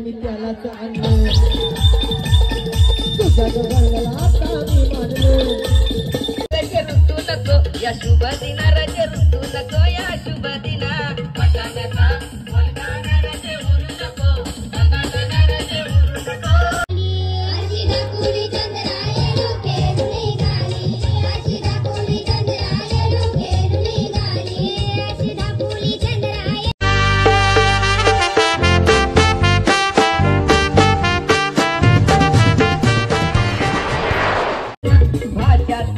मी त्यालाच आणलो तुझ्या गळ्याला आता मी मानलो रजे ऋतू नको या शुभ दिना रजे ऋतू नको या शुभ दिना पटाण्याचा बोलताना रजे उरू नको पटाण्याचा रजे उरू नको अशी दाखवली चंद्राले डोके निघाली अशी दाखवली चंद्राले डोके निघाली अशी दाखवली चंद्राले भाच्यात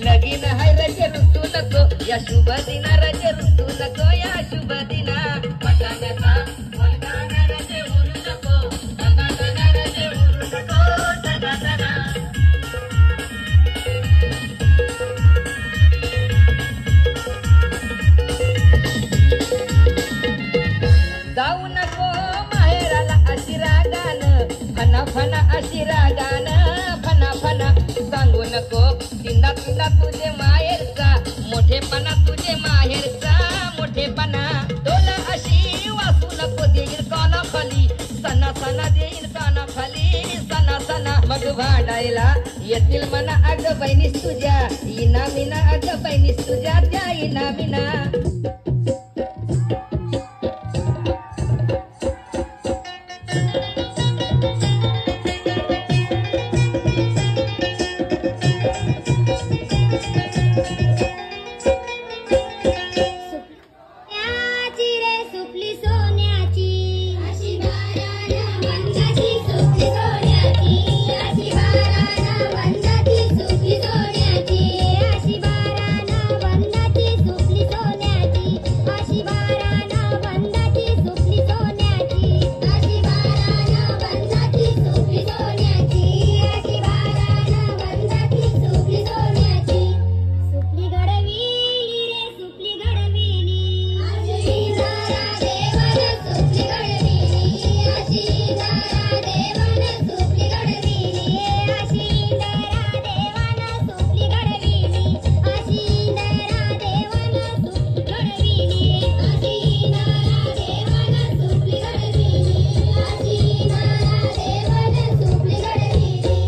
लगीन है रजे ऋतू नको या शुभ दिना रजे ऋतू नको या शुभ दिना पटाण्याचा बोलताना रजे उरू नको पटाण्याचा रजे उरू नको टनाटना जाऊ नको माहेराला अशी रागानं फना फना अशी रागानं फना फना सांगू नको तिंदा तिंदा तुझे माहेरचा मोठेपणा तुझे माहेरचा मोठेपणा तोला अशी वाचू नको देईल कानाखाली सणा सणा देईल कानाखाली सणा सणा मग भांडायला येतील मना अग बहिणीस तुझ्या इना मिना अग बहिणीस तुझ्या त्या इना मिना सोन्याची रे सुपली सोन्याची अशी बाराना वंदाची सुपली सोन्याची अशी बाराना वंदाची सुपली सोन्याची अशी बाराना वंदाची सुपली सोन्याची अशी बाराना वंदाची सुपली सोन्याची अशी बाराना वंदाची सुपली सोन्याची अशी बाराना वंदाची सुपली सोन्याची सुपली घडविली रे सुपली घडविली अशी दारा देवान सुपली घडविली अशी दारा देवान सुपली घडविली अशी दारा देवान सुपली घडविली अशी दारा देवान सुपली घडविली अशी दारा देवान सुपली घडविली अशी दारा देवान सुपली घडविली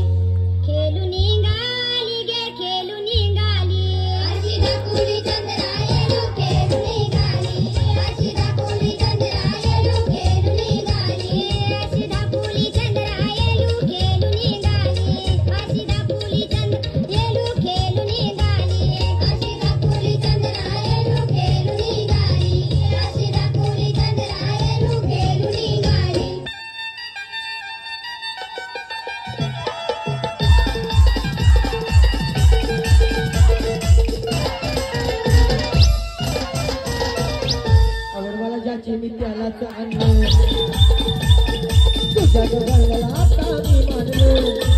खेळू निघाली गे खेळू निघाली अशी दाखवली चंद्राले डोके निघाली अशी दाखवली चंद्राले डोके निघाली अशी दाखवली चंद्राले डोके निघाली अशी दाखवली चंद्राले डोके निघाली अशी दाखवली चंद्राले डोके निघाली अशी दाखवली चंद्राले डोके निघाली आवडवाला ज्याची मी त्यालाच आणलो तुझ्या गळ्याला आता मी मानलो